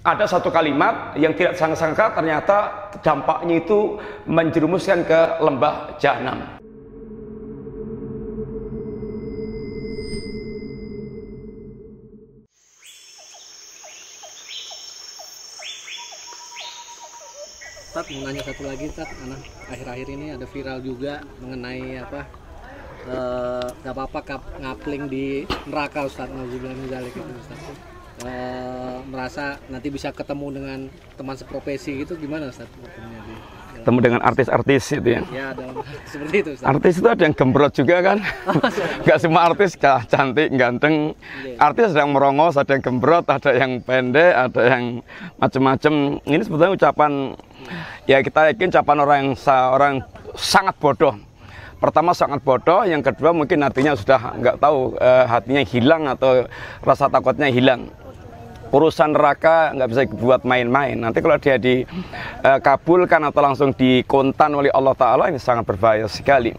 ada satu kalimat yang tidak sangka-sangka ternyata dampaknya itu menjerumuskan ke lembah jahanam. Tat, mau nanya satu lagi, Tat. Akhir-akhir ini ada viral juga mengenai nggak apa-apa ngapling di neraka, Ustaz. Nauzubillah min dzalik itu, Ustaz. Merasa nanti bisa ketemu dengan teman seprofesi gitu, gimana, Ustaz? Ketemu dengan artis-artis itu ya? Ya, seperti itu, Ustaz. Artis itu ada yang gembrot juga kan? Nggak semua artis cantik, ganteng. Artis ada yang merongos, ada yang gembrot, ada yang pendek, ada yang macam-macam. Ini sebetulnya ucapan, ya kita yakin ucapan orang sangat bodoh. Pertama sangat bodoh, yang kedua mungkin hatinya sudah nggak tahu, hatinya hilang atau rasa takutnya hilang. Urusan neraka nggak bisa dibuat main-main. Nanti kalau dia dikabulkan atau langsung dikontan oleh Allah Ta'ala, ini sangat berbahaya sekali.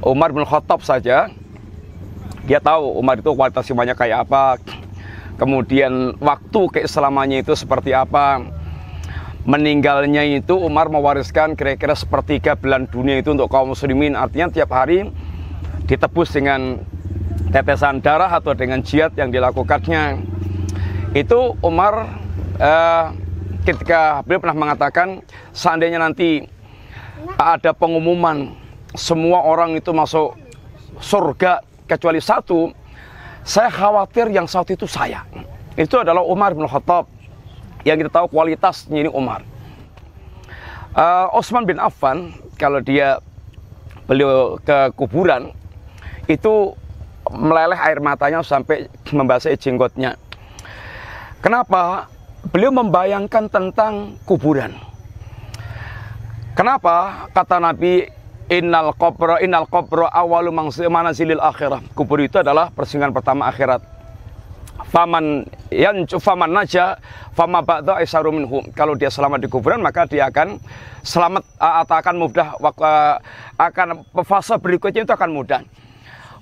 Umar bin Khattab saja, dia tahu Umar itu kualitas imannya kayak apa, kemudian waktu keislamannya itu seperti apa. Meninggalnya itu Umar mewariskan kira-kira sepertiga belahan dunia itu untuk kaum muslimin. Artinya tiap hari ditebus dengan tetesan darah atau dengan jihad yang dilakukannya. Itu Umar ketika beliau pernah mengatakan, seandainya nanti ada pengumuman semua orang itu masuk surga kecuali satu, saya khawatir yang satu itu saya. Itu adalah Umar bin Khattab. Yang kita tahu kualitasnya ini Umar. Utsman bin Affan, kalau beliau ke kuburan, itu meleleh air matanya sampai membasahi jenggotnya. Kenapa? Beliau membayangkan tentang kuburan. Kenapa? Kata Nabi, innal qabra awwalu manazilil akhirah. Kubur itu adalah persinggahan pertama akhirat. Faman naja fama ba'da aisaru minhum. Kalau dia selamat di kuburan, maka dia akan selamat atau akan mudah, akan fase berikutnya itu akan mudah.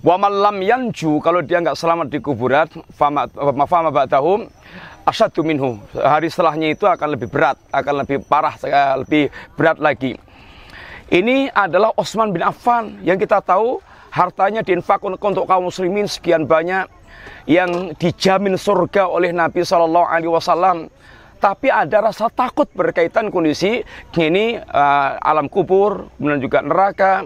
Wa man lam yanju, kalau dia nggak selamat di kuburan, fama ba'dahum asyaddu minhu. Hari setelahnya itu akan lebih berat, akan lebih parah, lebih berat lagi. Ini adalah Utsman bin Affan yang kita tahu hartanya diinfakkan untuk kaum muslimin sekian banyak, yang dijamin surga oleh Nabi SAW. Tapi ada rasa takut berkaitan kondisi ini, alam kubur, kemudian juga neraka.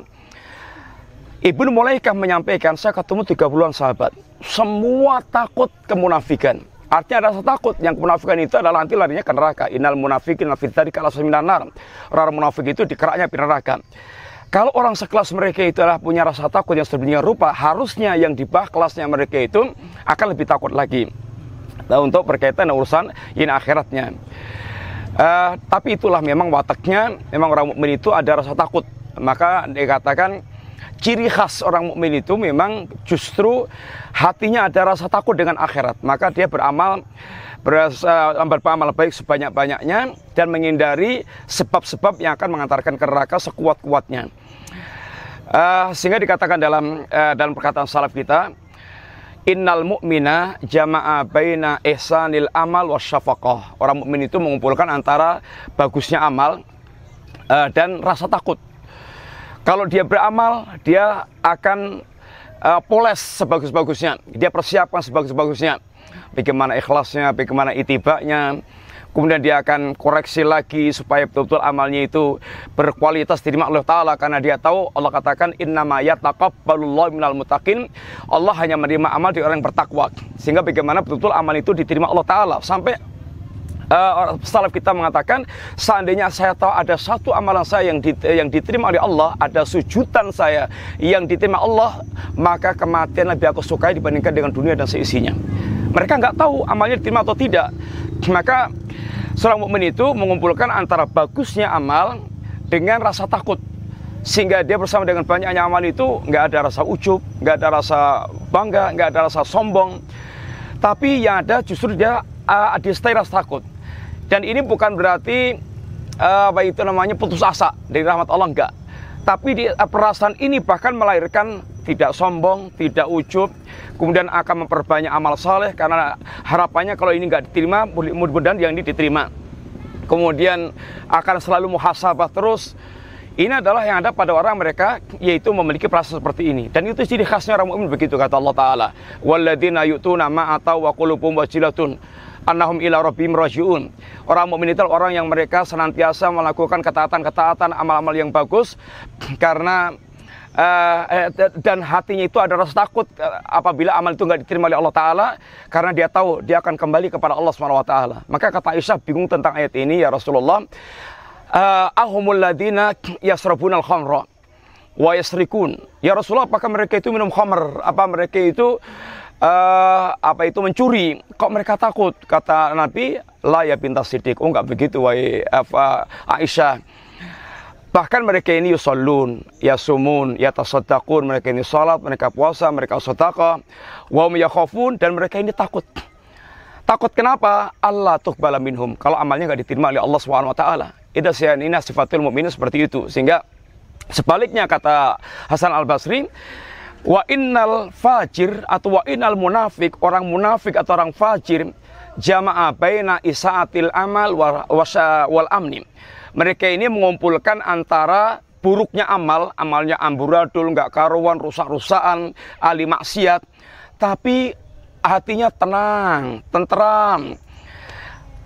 Ibnu Mulaikah menyampaikan, saya ketemu 30-an sahabat, semua takut kemunafikan. Artinya ada rasa takut. Yang kemunafikan itu adalah nanti larinya ke neraka. Innal munafiqina fi dzalika lasaminan nar. Orang munafik itu dikeraknya di neraka. Kalau orang sekelas mereka itu adalah punya rasa takut yang sedemikian rupa, harusnya yang di bawah kelasnya mereka itu akan lebih takut lagi. Nah, untuk berkaitan dengan urusan ini akhiratnya. Tapi itulah memang wataknya, memang orang mukmin itu ada rasa takut. Maka dikatakan ciri khas orang mukmin itu memang justru hatinya ada rasa takut dengan akhirat. Maka dia beramal baik sebanyak-banyaknya dan menghindari sebab-sebab yang akan mengantarkan ke neraka sekuat-kuatnya. Sehingga dikatakan dalam perkataan salaf kita, innal mu'mina jama'a baina ihsanil amal wasyafaqah. Orang mukmin itu mengumpulkan antara bagusnya amal dan rasa takut. Kalau dia beramal, dia akan poles sebagus-bagusnya. Dia persiapkan sebagus-bagusnya. Bagaimana ikhlasnya, bagaimana itibaknya. Kemudian dia akan koreksi lagi supaya betul-betul amalnya itu berkualitas diterima Allah Ta'ala. Karena dia tahu, Allah katakan, innama yataqabbalullahu minal muttaqin. Allah hanya menerima amal dari orang yang bertakwa. Sehingga bagaimana betul-betul amal itu diterima Allah Ta'ala. Sampai salaf kita mengatakan, seandainya saya tahu ada satu amalan saya yang diterima oleh Allah, ada sujudan saya yang diterima Allah, maka kematian lebih aku sukai dibandingkan dengan dunia dan seisinya. Mereka nggak tahu amalnya diterima atau tidak. Maka seorang mukmin itu mengumpulkan antara bagusnya amal dengan rasa takut, sehingga dia bersama dengan banyaknya amal itu nggak ada rasa ujub, nggak ada rasa bangga, nggak ada rasa sombong, tapi yang ada justru dia disertai rasa takut. Dan ini bukan berarti putus asa dari rahmat Allah, enggak. Tapi perasaan ini bahkan melahirkan tidak sombong, tidak ujub, kemudian akan memperbanyak amal saleh karena harapannya kalau ini nggak diterima, mudah-mudahan yang ini diterima. Kemudian akan selalu muhasabah terus. Ini adalah yang ada pada orang mereka, yaitu memiliki perasaan seperti ini. Dan itu ciri khasnya orang mukmin, begitu kata Allah Ta'ala. Walladzina yu'tuna ma atau wa qulubuhum wajilatun annahum ila rabbihim raji'un. Orang mukmin itu orang yang mereka senantiasa melakukan ketaatan-ketaatan, amal-amal yang bagus karena dan hatinya itu ada rasa takut apabila amal itu nggak diterima oleh Allah Ta'ala, karena dia tahu dia akan kembali kepada Allah SWT. Maka kata Aisyah bingung tentang ayat ini, ya Rasulullah, ahumul ladina yasrabunal khamra wa yasrikun. Ya Rasulullah, apakah mereka itu minum khamr? Apa mereka itu mencuri? Kok mereka takut? Kata Nabi, la ya bintas Siddiq. Oh, enggak begitu wahai Aisyah. Bahkan mereka ini yusallun, yasumun, yatasaddaqun, mereka ini salat, mereka puasa, mereka sedekah, wa hum yakhafun, dan mereka ini takut. Takut kenapa? Allah tuqbala minhum, kalau amalnya enggak diterima oleh Allah SWT. Ini sifatul mukminin seperti itu. Sehingga sebaliknya kata Hasan Al-Basri, wa innal fajir atau wa innal munafik, orang munafik atau orang fajir, jama'a baina isa'atil amal wal amni. Mereka ini mengumpulkan antara buruknya amal, amalnya amburadul, nggak karuan, rusak-rusakan, ahli maksiat, tapi hatinya tenang, tenteram.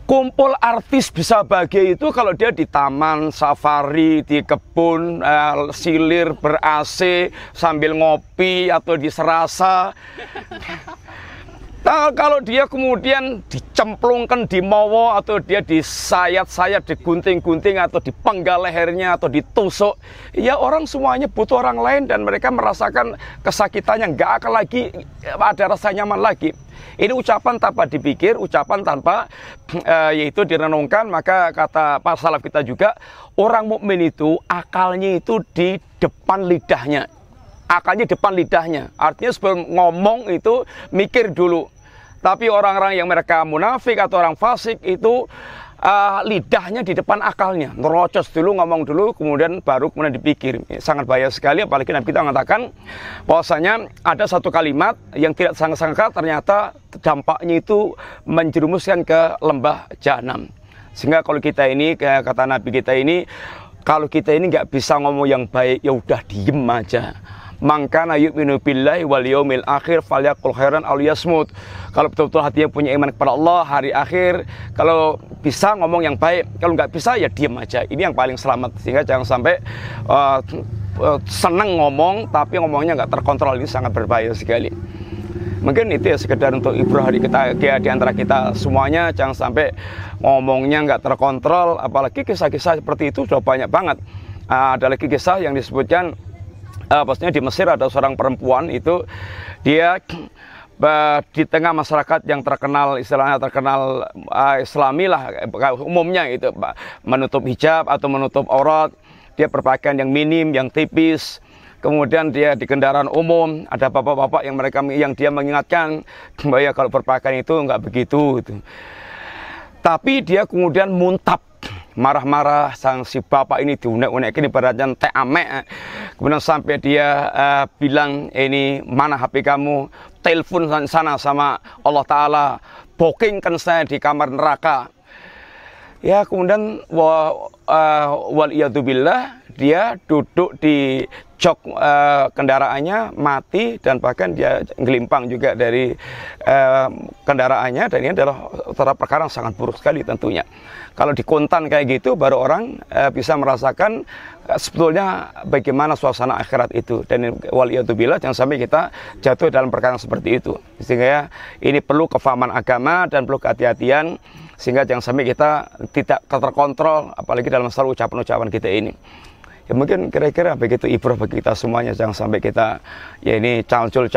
Kumpul artis bisa bahagia itu kalau dia di taman, safari, di kebun, silir, ber-AC, sambil ngopi atau di serasa. Nah, kalau dia kemudian dicemplungkan di mowo, atau dia disayat-sayat, digunting-gunting, atau dipenggal lehernya, atau ditusuk, ya orang semuanya butuh orang lain dan mereka merasakan kesakitannya, nggak akan lagi ada rasa nyaman lagi. Ini ucapan tanpa dipikir, ucapan tanpa yaitu direnungkan. Maka kata para salaf kita juga, orang mukmin itu akalnya itu di depan lidahnya. Akalnya depan lidahnya, artinya sebelum ngomong itu mikir dulu. Tapi orang-orang yang mereka munafik atau orang fasik itu lidahnya di depan akalnya, nerocos dulu, ngomong dulu, kemudian dipikir. Sangat bahaya sekali, apalagi Nabi kita mengatakan bahwasanya ada satu kalimat yang tidak sangka-sangka ternyata dampaknya itu menjerumuskan ke lembah jahanam. Sehingga kalau kita ini, kata Nabi kita ini, kalau kita ini nggak bisa ngomong yang baik, ya udah diem aja. Mangkana yu'minu billahi wal yaumil akhir falyaqul khairan aw liyasmut. Kalau betul-betul hatinya punya iman kepada Allah, hari akhir, kalau bisa ngomong yang baik, kalau nggak bisa ya diam aja. Ini yang paling selamat. Sehingga jangan sampai senang ngomong tapi ngomongnya nggak terkontrol. Ini sangat berbahaya sekali. Mungkin itu ya sekedar untuk ibrah di antara kita semuanya. Jangan sampai ngomongnya nggak terkontrol. Apalagi kisah-kisah seperti itu sudah banyak banget. Ada lagi kisah yang disebutkan, pastinya di Mesir ada seorang perempuan itu, dia di tengah masyarakat yang terkenal, istilahnya terkenal Islami lah umumnya itu, menutup hijab atau menutup aurat, dia berpakaian yang minim, yang tipis. Kemudian dia di kendaraan umum, ada bapak-bapak yang dia mengingatkan bahwa ya kalau berpakaian itu nggak begitu gitu. Tapi dia kemudian muntap, marah-marah, sang si bapak ini diunek-unekin ibaratnya teh ame. Kemudian sampai dia bilang, ini mana HP kamu, telepon sana sama Allah Ta'ala, bookingkan saya di kamar neraka. Ya kemudian waliyadzubillah, dia duduk di jok kendaraannya, mati, dan bahkan dia gelimpang juga dari kendaraannya. Dan ini adalah perkara yang sangat buruk sekali tentunya. Kalau dikontan kayak gitu, baru orang bisa merasakan sebetulnya bagaimana suasana akhirat itu. Dan waliyadzubillah, jangan sampai kita jatuh dalam perkara seperti itu. Sehingga ya, ini perlu kefahaman agama dan perlu kehati-hatian, sehingga jangan sampai kita tidak terkontrol, apalagi dalam masalah ucapan-ucapan kita ini. Ya mungkin kira-kira begitu ibrah bagi kita semuanya. Jangan sampai kita ya ini calcul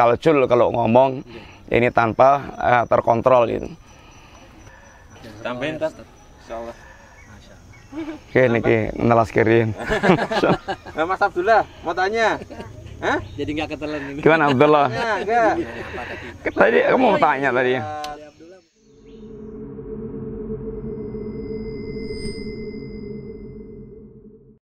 kalau ngomong ini tanpa terkontrol itu. Tambahin, Tat. Insyaallah. Oke, niki nelas kirim. Nah, Mas Abdullah mau tanya. Hah? Jadi nggak ketelan ini. Gimana Abdullah? Enggak. Tadi kamu mau tanya tadi.